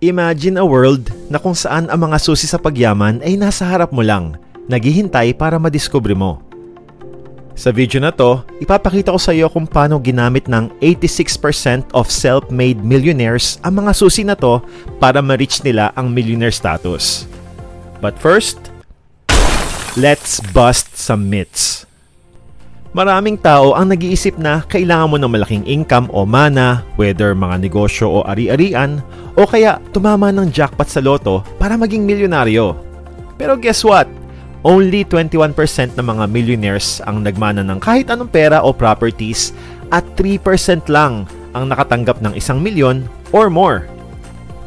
Imagine a world na kung saan ang mga susi sa pagyaman ay nasa harap mo lang, naghihintay para madiskubre mo. Sa video na to, ipapakita ko sa iyo kung paano ginamit ng 86% of self-made millionaires ang mga susi na to para ma-reach nila ang millionaire status. But first, let's bust some myths. Maraming tao ang nag-iisip na kailangan mo ng malaking income o mana, whether mga negosyo o ari-arian, o kaya tumama ng jackpot sa loto para maging milyonaryo. Pero guess what? Only 21% ng mga millionaires ang nagmana ng kahit anong pera o properties at 3% lang ang nakatanggap ng 1 milyon or more.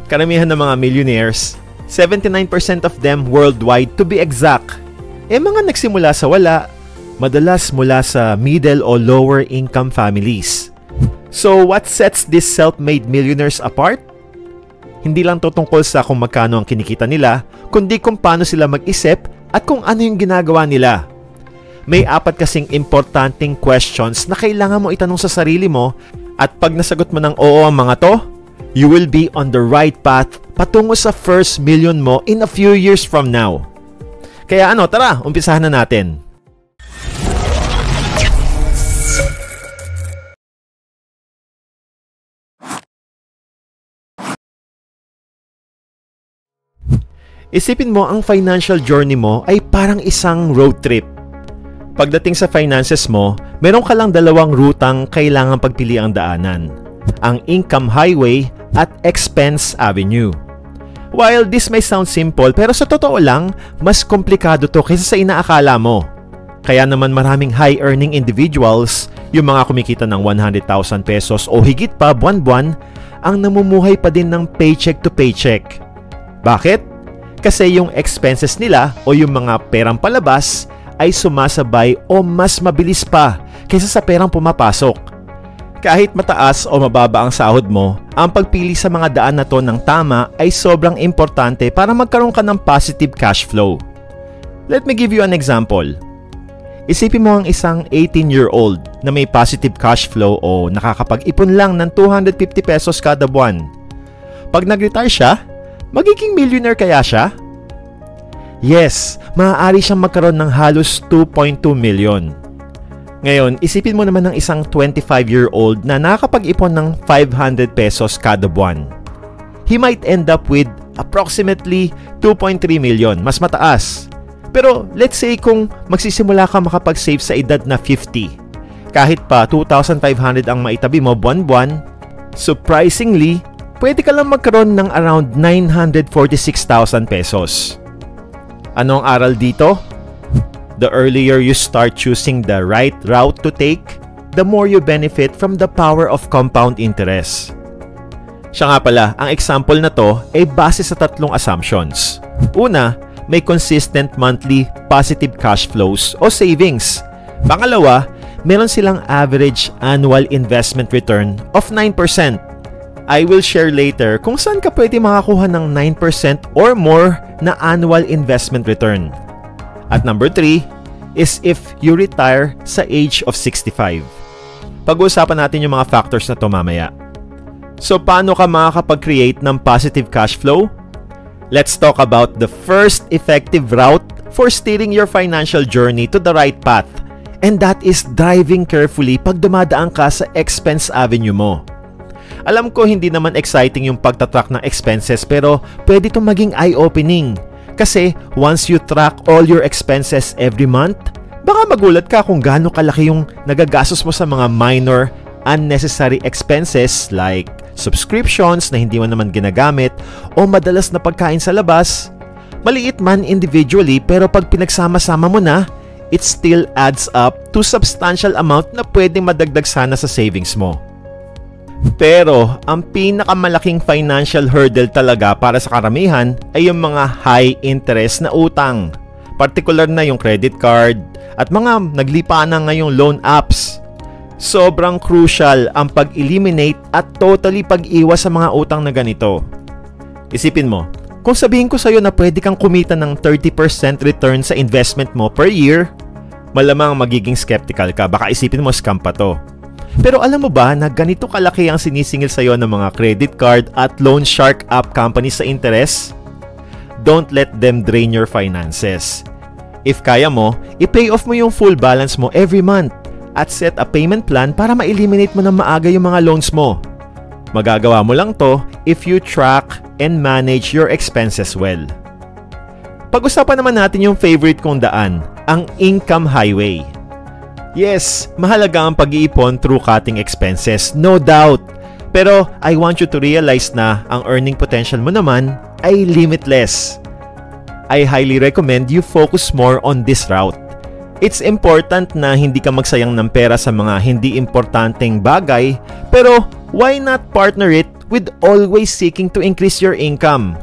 Karamihan ng mga millionaires, 79% of them worldwide to be exact, mga nagsimula sa wala, madalas mula sa middle o lower income families. So what sets these self-made millionaires apart? Hindi lang to tungkol sa kung magkano ang kinikita nila, kundi kung paano sila mag-isip at kung ano yung ginagawa nila. May 4 kasing importanteng questions na kailangan mo itanong sa sarili mo, at pag nasagot mo ng oo ang mga to, you will be on the right path patungo sa first million mo in a few years from now. Kaya tara, umpisahan na natin. Isipin mo ang financial journey mo ay parang isang road trip. Pagdating sa finances mo, meron ka lang 2 rutang kailangan pagpiliang daanan. Ang income highway at expense avenue. While this may sound simple, pero sa totoo lang, mas komplikado to kaysa sa inaakala mo. Kaya naman maraming high-earning individuals, yung mga kumikita ng 100,000 pesos o higit pa buwan-buwan, ang namumuhay pa din ng paycheck to paycheck. Bakit? Kasi yung expenses nila o yung mga perang palabas ay sumasabay o mas mabilis pa kaysa sa perang pumapasok. Kahit mataas o mababa ang sahod mo, ang pagpili sa mga daan na to ng tama ay sobrang importante para magkaroon ka ng positive cash flow. Let me give you an example. Isipin mo ang isang 18-year-old na may positive cash flow o nakakapag-ipon lang ng 250 pesos kada buwan. Pag nag-retire siya, magiging millionaire kaya siya? Yes, maaari siyang magkaroon ng halos 2.2 million. Ngayon, isipin mo naman ng isang 25-year-old na nakakapag-ipon ng 500 pesos kada buwan. He might end up with approximately 2.3 million, mas mataas. Pero let's say kung magsisimula ka makapag-save sa edad na 50, kahit pa 2,500 ang maitabi mo buwan-buwan, surprisingly, pwede ka lang magkaroon ng around 946,000 pesos. Ano ang aral dito? The earlier you start choosing the right route to take, the more you benefit from the power of compound interest. Siya nga pala, ang example na to ay base sa 3 assumptions. Una, may consistent monthly positive cash flows o savings. Pangalawa, meron silang average annual investment return of 9%. I will share later kung saan ka pwede makakuha ng 9% or more na annual investment return. At number 3 is if you retire sa age of 65. Pag-uusapan natin yung mga factors na to mamaya. So paano ka makakapag-create ng positive cash flow? Let's talk about the first effective route for steering your financial journey to the right path. And that is driving carefully pag dumadaan ka sa expense avenue mo. Alam ko hindi naman exciting yung pagtatrack ng expenses, pero pwede itong maging eye-opening. Kasi once you track all your expenses every month, baka magulat ka kung gaano kalaki yung nagagastos mo sa mga minor, unnecessary expenses like subscriptions na hindi mo naman ginagamit o madalas na pagkain sa labas. Maliit man individually, pero pag pinagsama-sama mo na, it still adds up to substantial amount na pwedeng madagdag sana sa savings mo. Pero ang pinakamalaking financial hurdle talaga para sa karamihan ay yung mga high interest na utang. Particular na yung credit card at mga naglipa na ngayong loan apps. Sobrang crucial ang pag-eliminate at totally pag-iwas sa mga utang na ganito. Isipin mo, kung sabihin ko sa'yo na pwede kang kumita ng 30% return sa investment mo per year, malamang magiging skeptical ka. Baka isipin mo scam pa to. Pero alam mo ba na ganito kalaki ang sinisingil sa'yo ng mga credit card at loan shark app companies sa interest? Don't let them drain your finances. If kaya mo, i-pay off mo yung full balance mo every month at set a payment plan para ma-eliminate mo ng maaga yung mga loans mo. Magagawa mo lang to if you track and manage your expenses well. Pag-usapan naman natin yung favorite kong daan, ang income highway. Yes, mahalaga ang pag-iipon through cutting expenses, no doubt. Pero I want you to realize na ang earning potential mo naman ay limitless. I highly recommend you focus more on this route. It's important na hindi ka magsayang ng pera sa mga hindi importanteng bagay, pero why not partner it with always seeking to increase your income?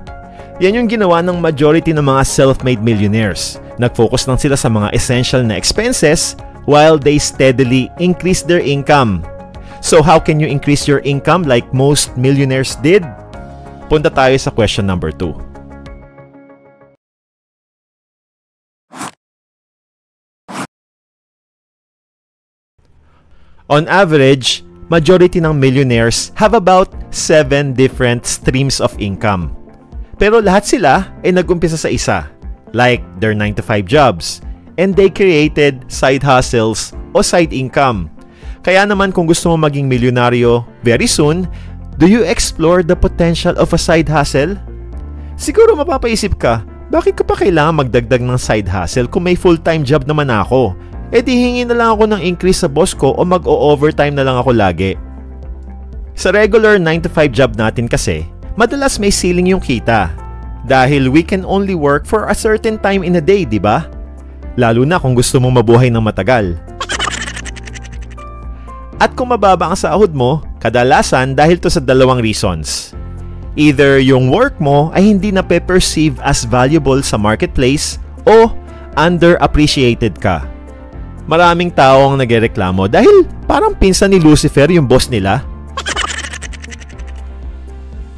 Yan yung ginawa ng majority ng mga self-made millionaires. Nag-focus lang sila sa mga essential na expenses while they steadily increase their income. So how can you increase your income like most millionaires did? Punta tayo sa question number 2. On average, majority ng millionaires have about 7 different streams of income. Pero lahat sila ay nag-umpisa sa isa, like their 9-to-5 jobs, and they created side hustles o side income. Kaya naman kung gusto mo maging milyonaryo very soon, do you explore the potential of a side hustle? Siguro mapapaisip ka, bakit ko pa kailangan magdagdag ng side hustle kung may full-time job naman ako? E di hingi na lang ako ng increase sa boss ko o mag-o-overtime na lang ako lagi. Sa regular 9-to-5 job natin kasi, madalas may ceiling yung kita. Dahil we can only work for a certain time in a day, di ba? Lalo na kung gusto mong mabuhay ng matagal. At kung mababa ang sahod mo, kadalasan dahil to sa dalawang reasons. Either yung work mo ay hindi na pe-perceive as valuable sa marketplace o underappreciated ka. Maraming tao ang nagrereklamo dahil parang pinsan ni Lucifer yung boss nila.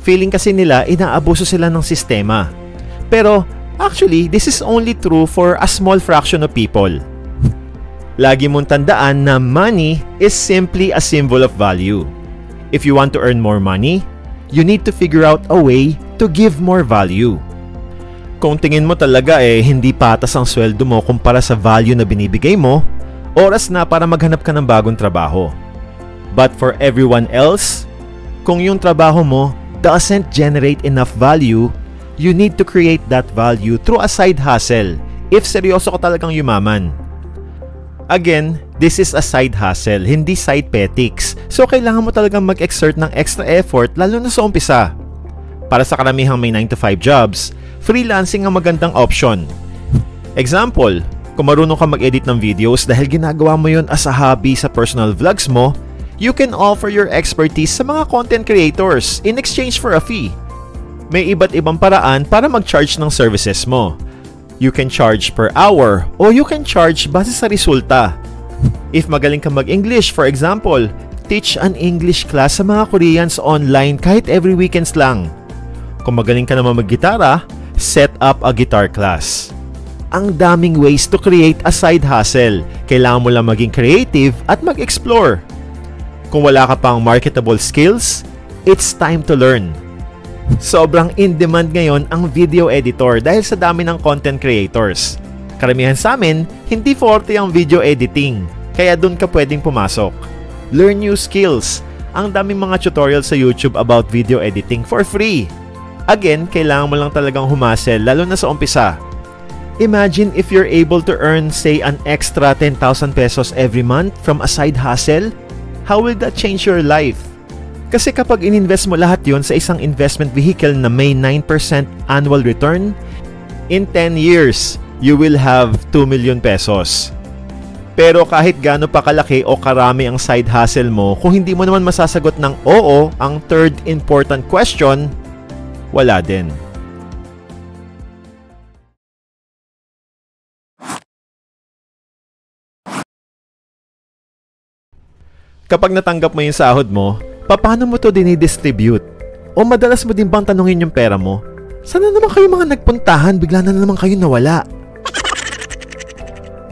Feeling kasi nila inaabuso sila ng sistema. Pero actually, this is only true for a small fraction of people. Lagi mong tandaan na money is simply a symbol of value. If you want to earn more money, you need to figure out a way to give more value. Kung tingin mo talaga hindi patas ang sweldo mo kumpara sa value na binibigay mo, oras na para maghanap ka ng bagong trabaho. But for everyone else, kung yung trabaho mo doesn't generate enough value, you need to create that value through a side hustle if seryoso ka talagang yumaman. Again, this is a side hustle, hindi side petics. So kailangan mo talagang mag-exert ng extra effort lalo na sa umpisa. Para sa karamihang may 9-to-5 jobs, freelancing ang magandang option. Example, kung marunong ka mag-edit ng videos dahil ginagawa mo yun as a hobby sa personal vlogs mo, you can offer your expertise sa mga content creators in exchange for a fee. May iba't ibang paraan para mag-charge ng services mo. You can charge per hour o you can charge base sa resulta. If magaling ka mag-English, for example, teach an English class sa mga Koreans online kahit every weekends lang. Kung magaling ka naman mag-gitara, set up a guitar class. Ang daming ways to create a side hustle. Kailangan mo lang maging creative at mag-explore. Kung wala ka pang marketable skills, it's time to learn. Sobrang in-demand ngayon ang video editor dahil sa dami ng content creators. Karamihan sa amin, hindi forte ang video editing, kaya dun ka pwedeng pumasok. Learn new skills. Ang daming mga tutorials sa YouTube about video editing for free. Again, kailangan mo lang talagang humasel lalo na sa umpisa. Imagine if you're able to earn, say, an extra 10,000 pesos every month from a side hustle. How will that change your life? Kasi kapag ininvest mo lahat yon sa isang investment vehicle na may 9% annual return, in 10 years, you will have 2 million pesos. Pero kahit gaano pa kalaki o karami ang side hustle mo, kung hindi mo naman masasagot ng oo ang third important question, wala din. Kapag natanggap mo yung sahod mo, paano mo to dinidistribute? O madalas mo din bang tanungin yung pera mo? Sana naman kayo mga nagpuntahan, bigla na naman kayo nawala.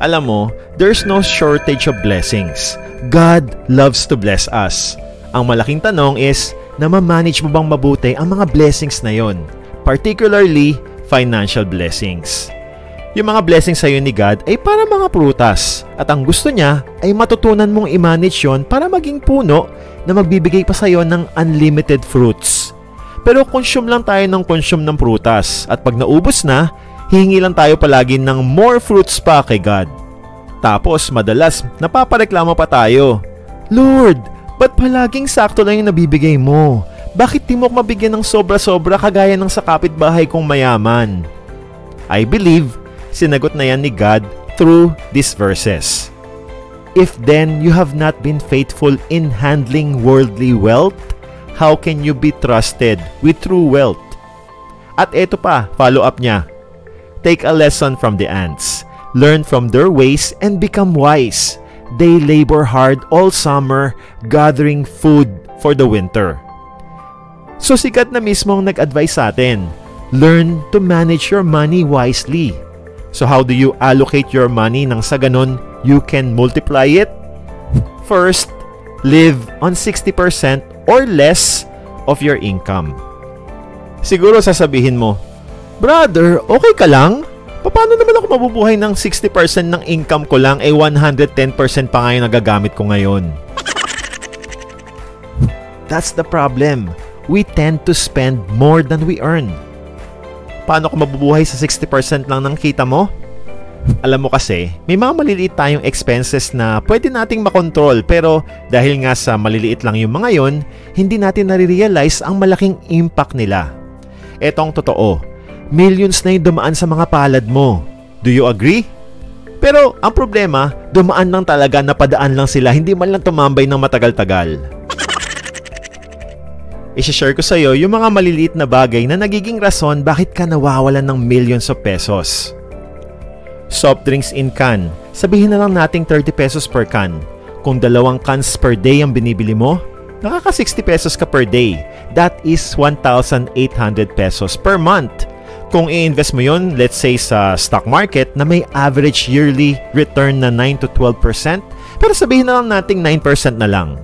Alam mo, there's no shortage of blessings. God loves to bless us. Ang malaking tanong is, namamanage mo bang mabuti ang mga blessings na yon? Particularly, financial blessings. Yung mga blessings sa'yo ni God ay para mga prutas at ang gusto niya ay matutunan mong i-manage yon para maging puno na magbibigay pa sa'yo ng unlimited fruits. Pero consume lang tayo ng consume ng prutas at pag naubos na, hihingi lang tayo palagi ng more fruits pa kay God. Tapos madalas napapareklamo pa tayo, Lord, ba't palaging sakto lang yung nabibigay mo? Bakit di mo ako mabigyan ng sobra-sobra kagaya ng sa kapitbahay kong mayaman? I believe sinagot na yan ni God through these verses. If then you have not been faithful in handling worldly wealth, how can you be trusted with true wealth? At eto pa, follow up niya. Take a lesson from the ants. Learn from their ways and become wise. They labor hard all summer, gathering food for the winter. So si God na mismo ang nag-advise sa atin. Learn to manage your money wisely. So how do you allocate your money nang sa ganun you can multiply it? First, live on 60% or less of your income. Siguro sasabihin mo, Brother, okay ka lang? Paano naman ako mabubuhay ng 60% ng income ko lang 110% pa nga yung nagagamit ko ngayon? That's the problem. We tend to spend more than we earn. Paano ko mabubuhay sa 60% lang ng kita mo? Alam mo kasi, may mga maliliit tayong expenses na pwede nating makontrol pero dahil nga sa maliliit lang yung mga yon, hindi natin nare-realize ang malaking impact nila. Etong totoo, millions na yung dumaan sa mga palad mo. Do you agree? Pero ang problema, dumaan lang talaga, napadaan lang sila, hindi man lang tumambay ng matagal-tagal. I-share ko sa iyo yung mga maliliit na bagay na nagiging rason bakit ka nawawalan ng millions of pesos. Soft drinks in can. Sabihin na lang nating 30 pesos per can. Kung 2 cans per day ang binibili mo, nakaka 60 pesos ka per day. That is 1,800 pesos per month. Kung i-invest mo yon, let's say sa stock market na may average yearly return na 9 to 12%, pero sabihin na lang nating 9% na lang.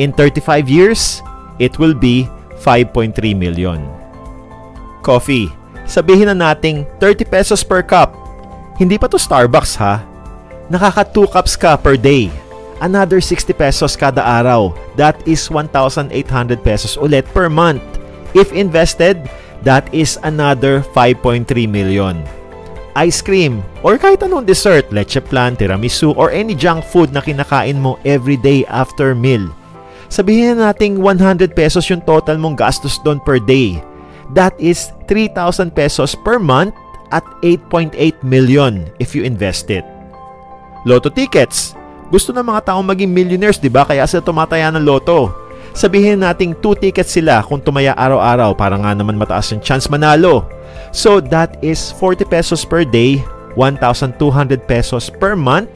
In 35 years, it will be 5.3 million. Coffee. Sabihin na nating 30 pesos per cup. Hindi pa to Starbucks ha. Nakaka 2 cups ka per day. Another 60 pesos kada araw. That is 1,800 pesos ulit per month. If invested, that is another 5.3 million. Ice cream or kahit anong dessert, leche flan, tiramisu, or any junk food na kinakain mo every day after meal. Sabihin na nating 100 pesos yung total mong gastos doon per day. That is 3,000 pesos per month at 8.8 million if you invest it. Lotto tickets. Gusto ng mga taong maging millionaires, di ba? Kaya sila tumataya ng loto. Sabihin nating 2 tickets sila kung tumaya araw-araw para nga naman mataas yung chance manalo. So that is 40 pesos per day, 1,200 pesos per month.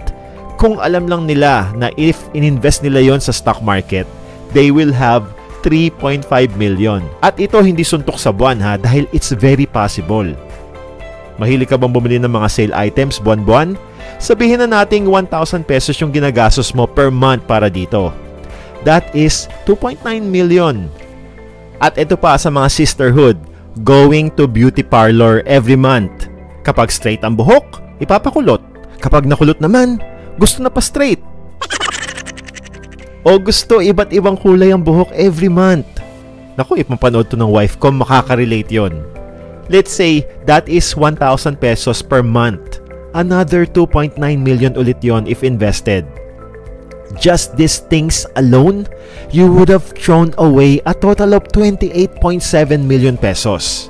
Kung alam lang nila na if ininvest nila yon sa stock market, they will have 3.5 million. At ito hindi suntok sa buwan ha, dahil it's very possible. Mahilig ka bang bumili ng mga sale items buwan-buwan? Sabihin na nating 1,000 pesos yung ginagastos mo per month para dito. That is 2.9 million. At ito pa sa mga sisterhood, going to beauty parlor every month. Kapag straight ang buhok, ipapakulot. Kapag nakulot naman, gusto na pa straight. O gusto iba't ibang kulay ang buhok every month. Naku, ipapanood to ng wife ko, makaka-relate yon. Let's say that is 1,000 pesos per month. Another 2.9 million ulit yon if invested. Just these things alone, you would have thrown away a total of 28.7 million pesos.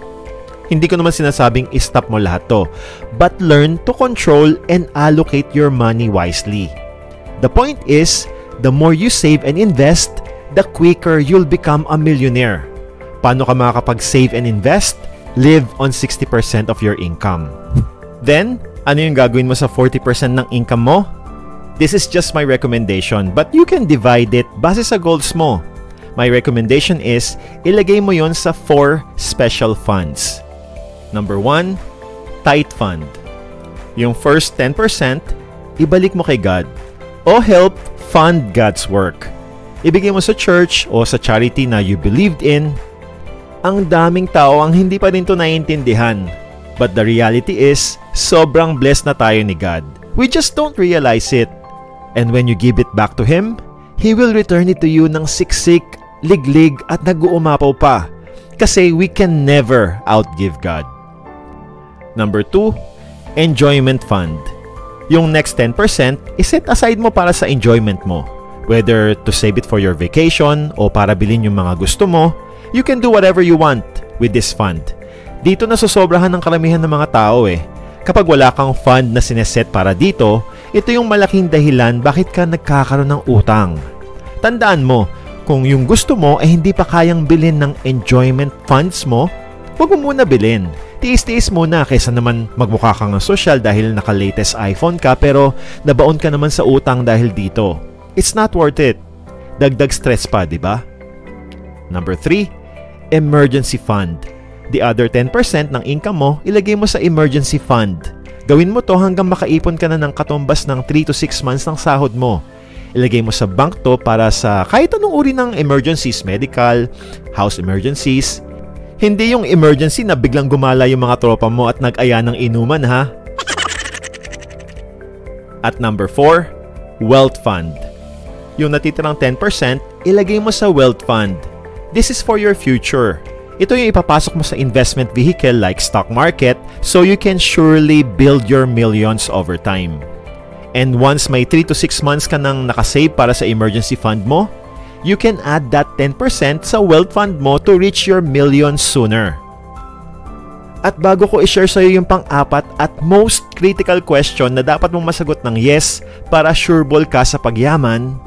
Hindi ko naman sinasabing i-stop mo lahat to, but learn to control and allocate your money wisely. The point is, the more you save and invest, the quicker you'll become a millionaire. Paano ka makakapag-save and invest? Live on 60% of your income. Then, ano yung gagawin mo sa 40% ng income mo? This is just my recommendation, but you can divide it base sa goals mo. My recommendation is, ilagay mo yon sa 4 special funds. Number 1, tithe fund. Yung first 10%, ibalik mo kay God. O help fund God's work. Ibigay mo sa church o sa charity na you believed in. Ang daming tao ang hindi pa rin to naiintindihan. But the reality is, sobrang blessed na tayo ni God. We just don't realize it. And when you give it back to Him, He will return it to you ng siksik, liglig at nag-uumapaw pa. Kasi we can never outgive God. Number 2, enjoyment fund. Yung next 10%, iset aside mo para sa enjoyment mo. Whether to save it for your vacation o para bilhin yung mga gusto mo, you can do whatever you want with this fund. Dito nasusobrahan ng karamihan ng mga tao eh. Kapag wala kang fund na sineset para dito, ito yung malaking dahilan bakit ka nagkakaroon ng utang. Tandaan mo, kung yung gusto mo ay hindi pa kayang bilhin ng enjoyment funds mo, huwag mo muna bilhin. Tiis-tiis muna kaysa naman magmukha kang social dahil naka-latest iPhone ka pero nabaon ka naman sa utang dahil dito. It's not worth it. Dagdag stress pa, di ba? Number 3, emergency fund. The other 10% ng income mo, ilagay mo sa emergency fund. Gawin mo to hanggang makaipon ka na ng katumbas ng 3 to 6 months ng sahod mo. Ilagay mo sa bank to para sa kahit anong uri ng emergencies, medical, house emergencies. Hindi yung emergency na biglang gumala yung mga tropa mo at nag-aya ng inuman ha. At number 4, wealth fund. Yung natitirang 10%, ilagay mo sa wealth fund. This is for your future. Ito yung ipapasok mo sa investment vehicle like stock market so you can surely build your millions over time. And once may 3 to 6 months ka nang nakasave para sa emergency fund mo, you can add that 10% sa wealth fund mo to reach your millions sooner. At bago ko i-share sa iyo yung pang-apat at most critical question na dapat mong masagot ng yes para sureball ka sa pagyaman,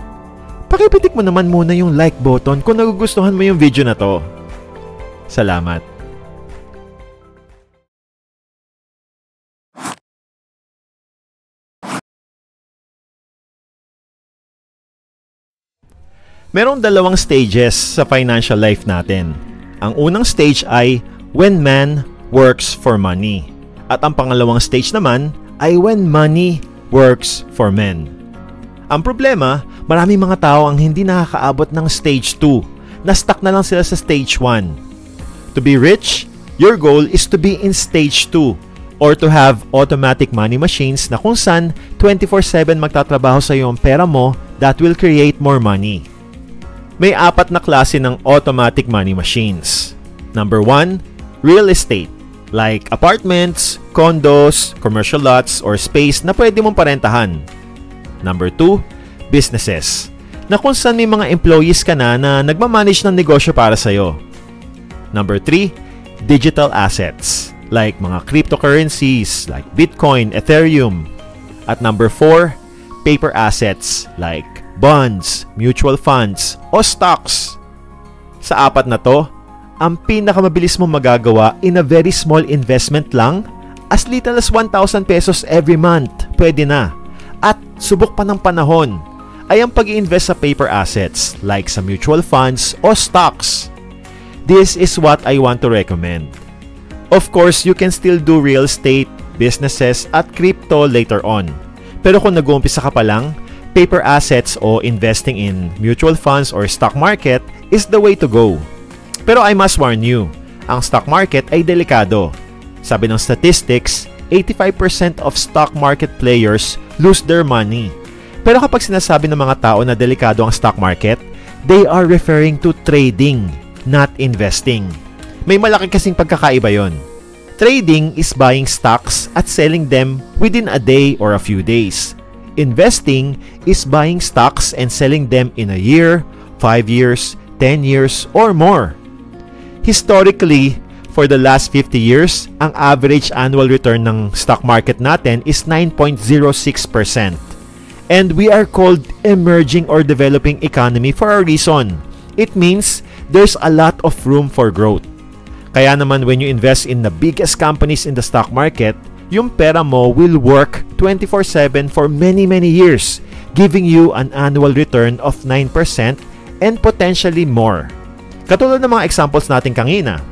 pakipitik mo naman muna yung like button kung nagugustuhan mo yung video na to. Salamat. Merong dalawang stages sa financial life natin. Ang unang stage ay when man works for money. At ang pangalawang stage naman ay when money works for men. Ang problema, maraming mga tao ang hindi nakakaabot ng stage 2. Na-stuck na lang sila sa stage 1. To be rich, your goal is to be in stage 2 or to have automatic money machines na kung saan 24/7 magtatrabaho sa iyo ang pera mo that will create more money. May 4 na klase ng automatic money machines. Number 1, real estate. Like apartments, condos, commercial lots, or space na pwede mong parentahan. Number 2, businesses. Na kung saan may mga employees ka na nagmamanage ng negosyo para sa'yo. Number 3, digital assets. Like mga cryptocurrencies like Bitcoin, Ethereum. At number 4, paper assets like bonds, mutual funds, o stocks. Sa 4 na to, ang pinakamabilis mong magagawa in a very small investment lang, as little as 1,000 pesos every month, pwede na. At subok pa ng panahon, ay ang pag-i-invest sa paper assets like sa mutual funds o stocks. This is what I want to recommend. Of course, you can still do real estate, businesses, at crypto later on. Pero kung nag-uumpisa ka pa lang, paper assets o investing in mutual funds or stock market is the way to go. Pero I must warn you, ang stock market ay delikado. Sabi ng statistics, 85% of stock market players lose their money. Pero kapag sinasabi ng mga tao na delikado ang stock market, they are referring to trading, not investing. May malaki kasing pagkakaiba yon. Trading is buying stocks at selling them within a day or a few days. Investing is buying stocks and selling them in a year, 5 years, 10 years, or more. Historically, for the last 50 years, ang average annual return ng stock market natin is 9.06%. And we are called emerging or developing economy for a reason. It means there's a lot of room for growth. Kaya naman when you invest in the biggest companies in the stock market, yung pera mo will work 24/7 for many years, giving you an annual return of 9% and potentially more. Katulad ng mga examples natin kanina.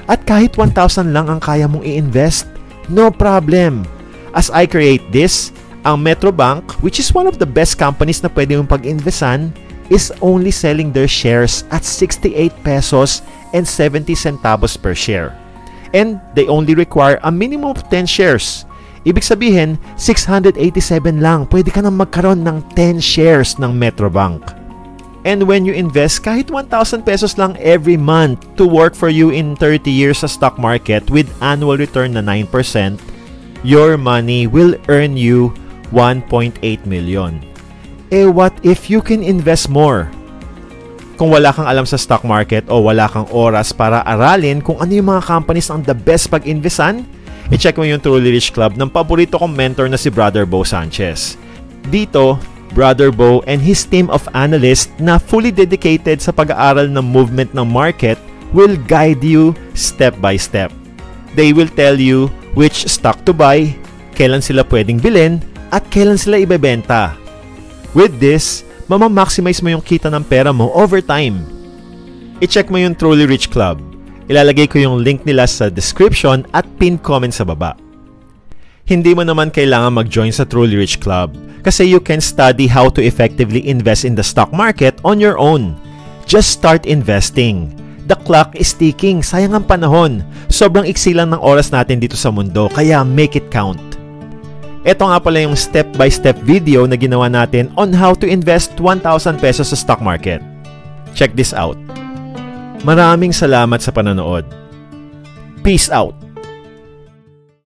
At kahit 1,000 lang ang kaya mong i-invest, no problem. As I create this, Ang Metrobank, which is one of the best companies na pwede mong pag-investan, is only selling their shares at 68 pesos and 70 centavos per share. And they only require a minimum of 10 shares. Ibig sabihin, 687 lang pwede ka nang magkaroon ng 10 shares ng Metrobank. And when you invest kahit 1,000 pesos lang every month to work for you in 30 years sa stock market with annual return na 9%, your money will earn you 1.8 million. Eh what if you can invest more? Kung wala kang alam sa stock market o wala kang oras para aralin kung ano yung mga companies ang the best pag-investan, i-check mo yung Truly Rich Club ng paborito kong mentor na si Brother Bo Sanchez. Dito, Brother Bo and his team of analysts na fully dedicated sa pag-aaral ng movement ng market will guide you step by step. They will tell you which stock to buy, kailan sila pwedeng bilhin, at kailan sila ibebenta. With this, mamamaximize mo yung kita ng pera mo over time. I-check mo yung Truly Rich Club. Ilalagay ko yung link nila sa description at pinned comment sa baba. Hindi mo naman kailangan mag-join sa Truly Rich Club kasi you can study how to effectively invest in the stock market on your own. Just start investing. The clock is ticking. Sayang ang panahon. Sobrang iksi lang ng oras natin dito sa mundo, kaya make it count. Ito nga pala yung step-by-step video na ginawa natin on how to invest 1,000 pesos sa stock market. Check this out. Maraming salamat sa panonood. Peace out!